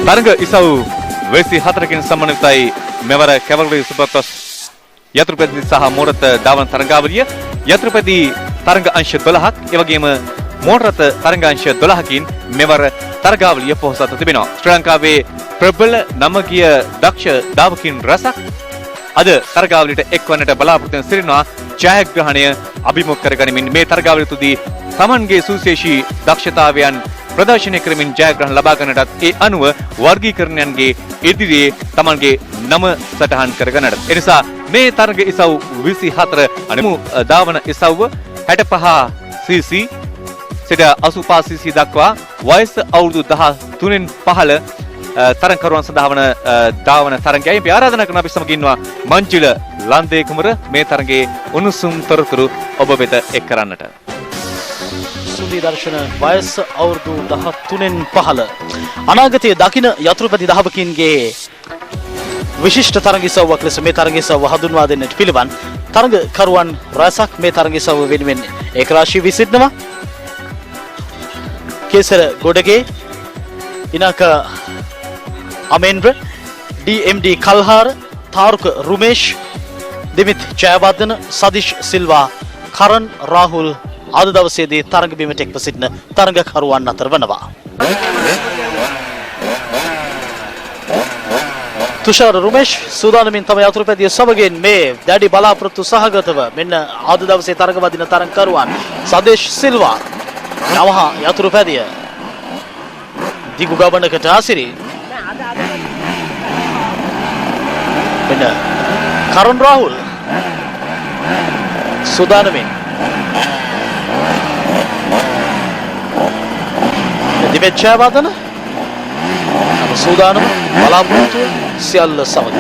තරඟ ඉසව් 24කින් සමන්විතයි මෙවර කැවලරි සුපර්ක්‍රොස් යතුරුපැදි සහ මෝටර් ධාවන තරඟාවලිය. යතුරුපැදි තරඟ අංශ 12ක්, ඒ වගේම මෝටර් තරඟ අංශ 12කින් මෙවර තරඟාවලිය පොහොසත්ව තිබෙනවා. ශ්‍රී ලංකාවේ ප්‍රබල නමගිය දක්ෂ ධාවකින් රසක් අද තරඟාවලියට එක්වන්නට බලාපොරොත්තු වෙන සිටිනවා. ජයග්‍රහණය අභිමුඛ කරගනිමින් මේ තරඟාවලිය තුදී තමන්ගේ සුවිශේෂී දක්ෂතාවයන් ප්‍රදර්ශනය කරමින් ජයග්‍රහණ ලබා ගන්නටත් ඒ අනුව වර්ගීකරණයන්ගේ ඉදිරියේ තමන්ගේ නම සටහන් කරගන්නට. එනිසා මේ තරඟ ඉසව් 24 අනිමු ධාවන ඉසව්ව 65cc සිට 85cc දක්වා වයස අවුරුදු 13න් පහළ තරඟකරුවන් සඳහා වන ධාවන තරඟයයි. අපි ආරාධනා කරන අපි සමග ඉන්නවා මංජුල ලන්දේ කුමර මේ තරඟයේ උණුසුම් තොරතුරු ඔබ වෙත එක් කරන්නට. සුදී දර්ශන වයස අවුරුදු 13න් පහළ අනාගතයේ දකින යතුරුපැදි ධාවකින්ගේ විශිෂ්ට තරඟ ඉසව්වක් ලෙස මේ තරඟ ඉසව්ව හඳුන්වා දෙන්නට පිළිවන් තරඟකරුවන් රැසක් මේ තරඟ ඉසව්ව වෙනුවෙන් ඒකරාශී වී සිටිනවා. කේසර ගොඩගේ ඉනක අමෙන්ද්‍ර DMD කල්හාර තාරුක රුමේෂ් දිමිත් ජයවර්ධන සදිෂ් සිල්වා කරන් රාහුල් අද දවසේදී තරඟ බිමට එක්ව සිටින තරඟකරුවන් අතර වනවා. තුෂාර රුමේෂ් සූදානමින් තම යතුරුපැදිය සමගින් මේ දැඩි බලාපොරොත්තු සහගතව මෙන්න අද දවසේ තරඟ වදින තරඟකරුවන් සදේශ් සිල්වා යමහා යතුරුපැදිය දිගු ගමනකට ආසිරි මෙන්න කරන් රාහුල් සූදානමින් දිවෙත් ජයවර්ධන සූදානම බලාපොරොත්තු සියල්ල සමග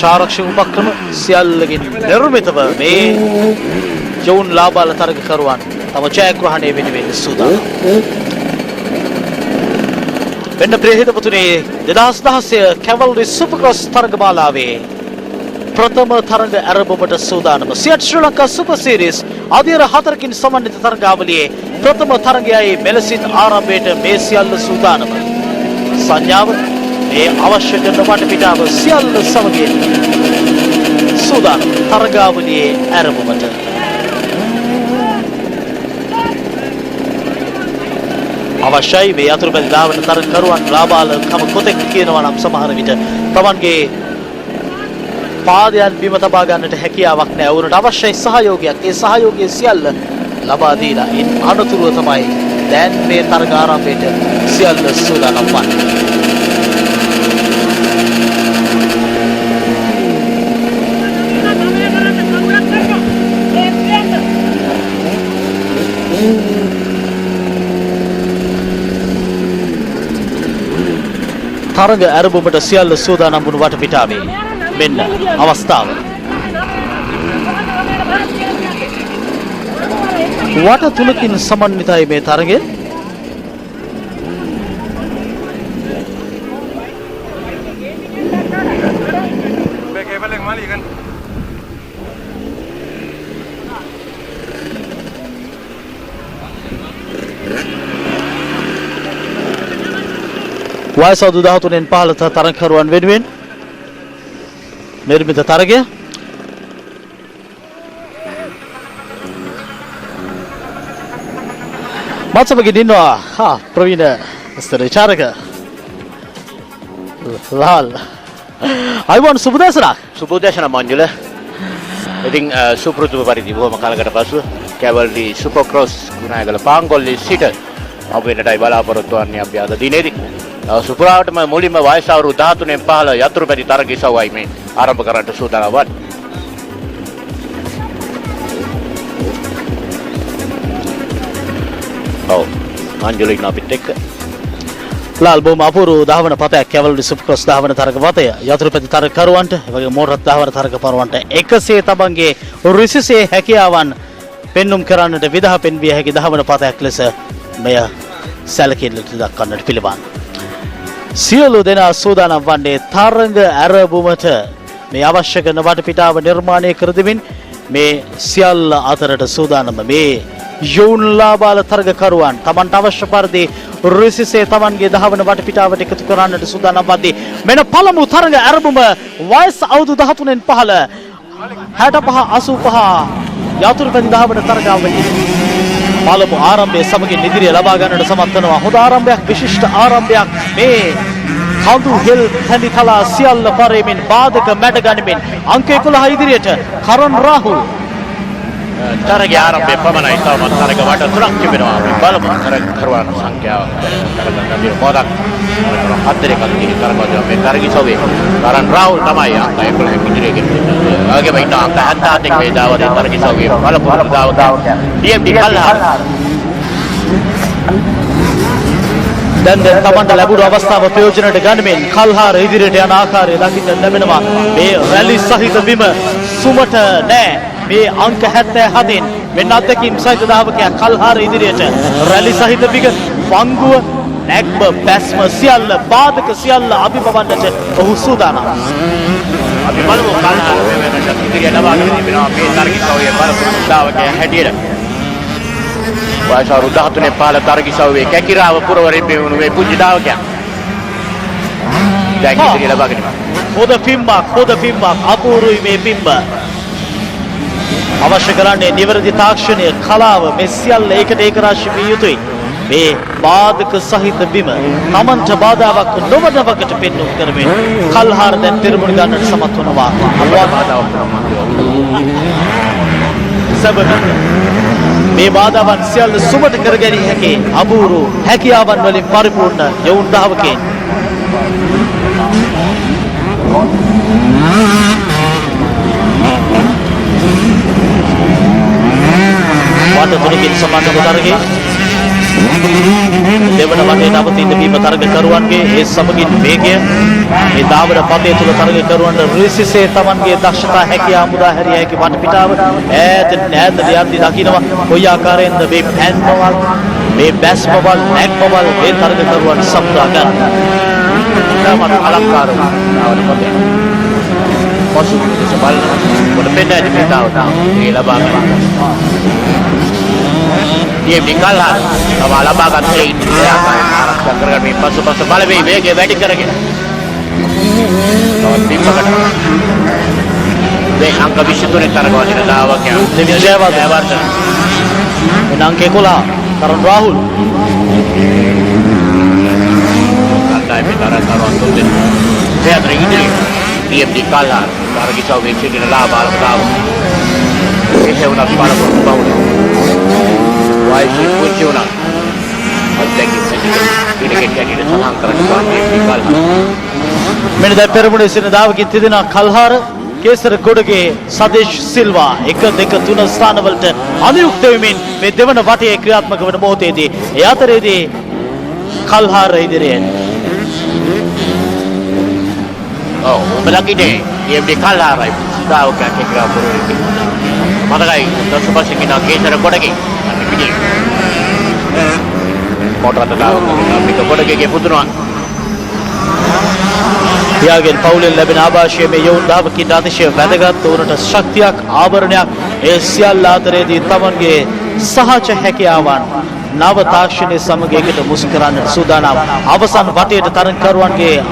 ආරක්ෂක උපක්‍රම සියල්ලකින් නිර්මිතව මේ යවුන් ලාබාල තරගකරුවන් තම ජයග්‍රහණය වෙනුවෙන් සූදානම්. වෙන්න ප්‍රිය හිතවතුනි 2016 කැවලරි සුපර්ක්‍රොස් තරගමාලාවේ ප්‍රථම තරඟ ආරම්භයට සූදානම සියට් ශ්‍රී ලංකා සුපර් සීරීස් අධීර 4කින් සමන්විත තරඟාවලියේ ප්‍රථම තරඟයයි මෙලෙසින් ආරම්භයට මේ සියල්ල සූදානම. සංඥාව මේ අවශ්‍ය කරන වටපිටාව සියල්ල සමගින් සූදානම් තරඟාවලියේ ආරම්භයට. අවශ්‍යයි මේ යතුරුපැදි ධාවන තරඟකරුවන් ලාබාල කම කොතෙක් කියනවා නම් සමහර විට තමන්ගේ පාදයන් බිම තබා ගන්නට හැකියාවක් නැහැ. වුණට අවශ්‍යයි සහයෝගයක්. ඒ සහයෝගය සියල්ල ලබා දීලා ඉන් අනතුරුව තමයි දැන් මේ තරඟ ආරම්භයට සියල්ල සූදානම් වන්නේ. තරඟ ආරම්භයට සියල්ල සූදානම් වුණු වටපිටාවේ මෙන්න අවස්ථාව. වට තුනකින් සමන්විතයි මේ තරඟය. වයස 13න් පහළ තරඟකරුවන් වෙනුවෙන් නිර්මිත තරගය. මත්සමගින් ඉන්නවා ප්‍රවීණ මිස්ටර් විචාරක ලාල්. අයිවන් සුබදේශනා. සුබදේශනා මංජුල. ඉතින් සුපෘතු පරිදි බොහොම කාලයකට පසු කැවලරි සුපර්ක්‍රොස් ගුණායගල පාංගොල්ලේ සිට අපේටයි බලාපොරොත්තු වන්නේ අපි අද දිනේදී. සුපුරාවටම මුලින්ම වයස අවුරුදු 13න් පහළ යතුරුපැදි තරග ඉසව්වයි මේ ආරම්භ කරන්නට සූදානම් වන්නේ. ඔව් මංජුලින් අපිට එක්ක ලාල් බොහොම අපූර්ව ධාවන පතයක් කැවලරි සුපර්ක්‍රොස් ධාවන තරග පතය යතුරුපැදි තරගකරුවන්ට එවැගේ මෝටර් ධාවන තරගකරුවන්ට එකසේ තමන්ගේ රිසිසේ හැකියාවන් පෙන්눔 කරන්නට විදහා පෙන්විය හැකි ධාවන පතයක් ලෙස මෙය සැලකිල්ලට දක්වන්නට පිළිවන්. සියලු දෙනා සූදානම් වන්නේ තරඟ ආරම්භයට මේ අවශ්‍ය කරන වටපිටාව නිර්මාණය කර දෙමින් මේ සියල්ල අතරට සූදානම මේ යෝන් ලාබාල තරගකරුවන් තමන්ට අවශ්‍ය පරිදි රිසිසේ තමන්ගේ දහවන වටපිටාවට එකතු කරන්නට සූදානම් වදී මෙන්න පළමු තරඟ ආරම්භම වයස අවුරුදු 13න් පහළ 65 85 යතුරුපැදි දහවන තරගාවලිය පළමු ආරම්භයේ සමගින් ඉදිරිය ලබා ගන්නට සමත් වෙනවා. හොඳ ආරම්භයක්, විශිෂ්ට ආරම්භයක්. මේ කඳු හෙල් හැඳි තලා සියල්ල පරෙමින් බාධක මැඩ ගනිමින් අංක 11 ඉදිරියට කරන් රාහුල් තරගය ආරම්භය පමණයි. තවමත් තරග වට තුනක් තිබෙනවා. අපි බලමු තරග කරුවන් සංඛ්‍යාව. තරග නදිර පොදක්. හතරක තියෙන තරගය මේ තරගිසෝවේ කරන් රාහුල් තමයි අංක 11 ඉදිරියේ ගෙනියන්නේ. ආගේ මේ අංක 77 මේ දාවදී තරගිසෝවේ බලපු දාව DMD කල්හාර දැන් තමන්ට ලැබුණු අවස්ථාව ප්‍රයෝජනට ගනිමින් කල්හාර ඉදිරියට යන ආකාරය දකින්න ලැබෙනවා. මේ රැලි සහිත බිම සුමට නෑ. මේ අංක 77න් මෙන්න අත්දැකීම් සහිත දාවකයා කල්හාර ඉදිරියට රැලි සහිත බිග වංගුව නැග්ම බැස්ම සියල්ල බාධක සියල්ල අභිබවන්නට ඔහු සූදානම්. අපි බලමු කල්හාර වෙනකට ඉදිරිය ලබාගෙන තිබෙනවා. මේ තරගිසෝවේ බලපු දාවකයා හැටියට වයස අවුරුදු 13 පහළ තරගිසෝවේ කැකිරාව පුරවරින් බිමුණු මේ පුංචි දාවකයා දැන් ඉදිරිය ලබාගෙන හොඳ පිම්මක් අපූර්වයි මේ පිම්ම. අවශ්‍ය කරන්නේ නිවැරදි තාක්ෂණය කලාව මේ සියල්ල ඒකට ඒක රාශී විය යුතුයි. මේ බාධක සහිත බිම තමන්ට බාධාවක් නොවන වකට පෙන්වුම් කරමින් කල්හාර දැන් පෙරමුණ ගන්නට සමත් වනවා. සබබ මේ බාධාවන් සියල්ල සුමට කරගැනීම හැකි අපූර්ව හැකියාවන් වලින් පරිපූර්ණ යවුන් දහවකෙන් වාට තුනකින් සමාන තරගයේ දෙවන වටේ නවතින බීම තරග කරුවන්ගේ ඒ සමගින් වේගය මේ දාවර පදයේ තුල තරග කරුවන්ට රිසිසේ තමන්ගේ දක්ෂතා හැකියාව මුදා හැරිය හැකි වටපිටාව ඈත යද්දී දකින්නවා කොයි ආකාරයෙන්ද මේ පැන්වල් මේ බැස්මවල් නැග්මවල් මේ තරග කරුවන් සම්ප්‍රා ගන්න. තමන් අලංකාරව දාවර පදයේ පසු දෙස බලන කොට පෙන්නන්නේ මේ දාව ඒ ලබා ගන්න. DMD කල්හාර තව ලබා ගන්න ඉන්නේ ආරක්ෂා කරගෙන මේ පසු බලවේ වේගය වැඩි කරගෙන තවත් බිම්මකට මේ අංක 23 තරගවලින් දාවකයා දෙවියන්වර්ධන එන අංක 11 කරන් රාහුල් අල්ලායි මෙතරතරවන් තුන්දෙන දෙයතර ඉදිරිය DMD කල්හාර තරගිසාව වෙච්චින ලාභාල දාව ඒක උනත් බලපු බවුනේ වයිසි පුංචි උනා අත්දැකීම් ඉලෙකෙට යන්නේ සහන් කරනවා මේ කල්හාර මෙන්න දැන් පෙරමුණේ සිටින දාවකින් තිදෙන කල්හාර කේසර ගොඩගේ සදේශ් සිල්වා 1 2 3 ස්ථානවලට අනුයුක්ත වෙමින් මේ දෙවන වටේ ක්‍රියාත්මක වන මොහොතේදී ඒ අතරේදී කල්හාර ඉදිරියෙන් බලකිනේ DMD කල්හාරයි දාවකයා කෙක්‍රා පුරවන්නේ මතකයි දසපසිකින කේසර ගොඩගේ මොටරට දාවකයා මේක ගොඩගේ පුදුනවා යාගෙන් පවුලෙන් ලැබෙන ආభాෂයේ මේ යෝන් දාවකින් අතිශය වැදගත් උනට ශක්තියක් ආභරණයක් ඒ සියල්ල අතරේදී තමන්ගේ සහජ හැකියාවන් නව තාක්ෂණයේ සමග එකට මුසු කරන්නට සූදානම්. අවසන් වටේට තරගකරුවන්ගේ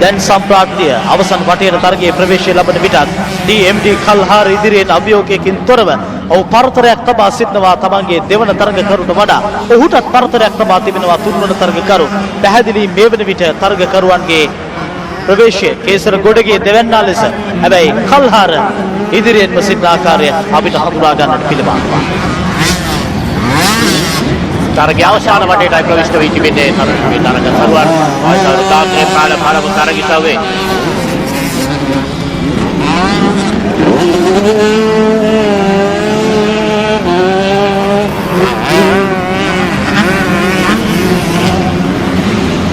දැන් සම්ප්‍රාප්තිය අවසන් වටේට තරගයේ ප්‍රවේශය ලබන විටත් DMD කල්හාර ඉදිරියට අභියෝගයකින් තොරව ඔහු පරතරයක් තබා සිටනවා. තමන්ගේ දෙවන තරගකරුට වඩා ඔහුටත් පරතරයක් තබා තිබෙනවා තුන්වන තරගකරු. පැහැදිලි මේ වන විට තරගකරුවන්ගේ ප්‍රවේශය කේසර ගොඩගේ දෙවන්නා ලෙස හැබැයි කල්හාර ඉදිරියෙන්ම සිටින ආකාරය අපිට හඳුනා ගන්නට පිළිවන්. තරගය අවසාන වටේටයි ප්‍රවිෂ්ඨ වී තිබෙන්නේ. මේ තරග සරුවන් ආයතන තාක්ෂණයේ පළමු තරගිසාවේ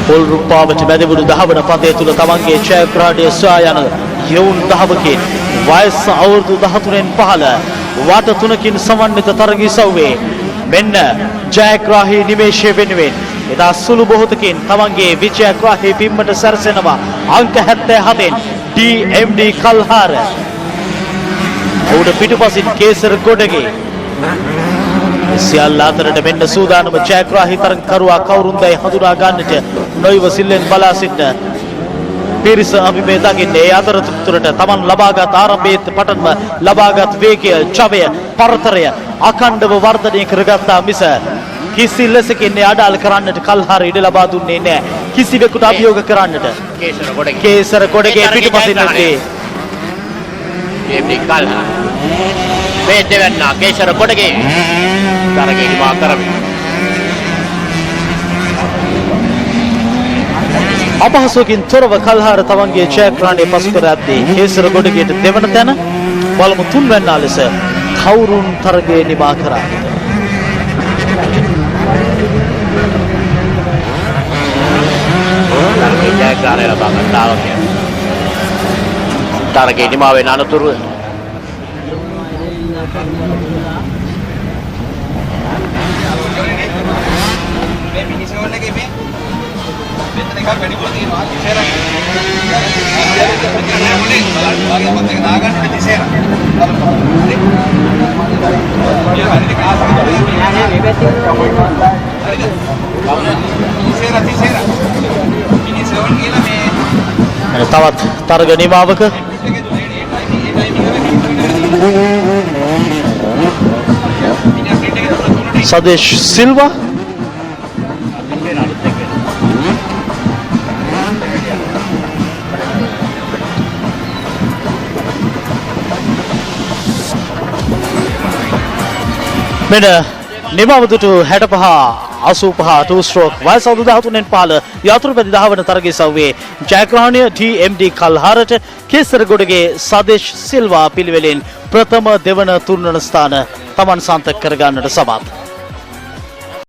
පොල් රුප්පාවට බැඳවුණු දහවන පදයේ තුල තමන්ගේ ජයග්‍රහණය සොයා යන යවුන් දහවකින් වයස අවුරුදු 13න් පහළ වට තුනකින් සමන්විත තරගිසාවේ මෙන්න ජයග්‍රාහී නිමේෂය වෙනුවෙන් එදා සුළු බොහෝතකින් තමන්ගේ විජයග්‍රාහී පිම්මට සැරසෙනවා අංක 77න් DMD කල්හාර. ඔහුට පිටුපසින් කේසර ගොඩගේ සියල්ල අතරට මෙන්න සූදානම ජයග්‍රාහී තරගකරුවා කවුරුන්දයි හඳුනා ගන්නට නොයිවසිල්ලෙන් බලා සිටින පිරිස අපි මේ දකින්නේ. ඒ අතරතුරට Taman ලබාගත් ආරම්භයේ පටන්ම ලබාගත් වේගය, ජවය, පරතරය අඛණ්ඩව වර්ධනය කරගත්තා මිස කිසි ලෙසකින් අඩාල කරන්නට කල්හර ඉඩ ලබා දුන්නේ නැහැ. කිසිවෙකුට අභියෝග කරන්නට. කේසර ගොඩගේ පිටුපසින් නැත්තේ එම්ඩි කල්හා මේ දෙවන්නා කේසර ගොඩගේ තරගේ නිමා කරමි. අපහසුවකින් තොරව කල්හාර තමන්ගේ ජයග්‍රහණය පසු කර ඇත්තේ කේසර ගොඩගේට දෙවන තැන. බලමු තුන්වැන්නා ලෙස කවුරුන් තරගයේ නිමා කරා. ජයග්‍රහණය ලබා ගන්නවා කියන්නේ තරගයේ නිමා වෙන අනතුරුව මේ මිනිසෝන් එකේ මේ මෙතන එකක් වැඩිපුර තියෙනවා තිසේරක් බලන්න එක දාගන්න තිසේරක් තිසේරක් මිනිසෝන් කියලා මේ තවත් තරග නිමාවක සදේශ් සිල්වා මෙන්න නිමව දුටු 65 85 2 ස්ට්‍රෝක් වයස අවුරුදු 13න් පහළ යතුරුපැදි දහවන තරගයේ සව්වේ ජයග්‍රහණය TMD කල්හරට කේසරගොඩගේ සදේශ් සිල්වා පිළිවෙලින් ප්‍රථම දෙවන තුන්වන ස්ථාන තමන් සන්තක කරගන්නට සමත්.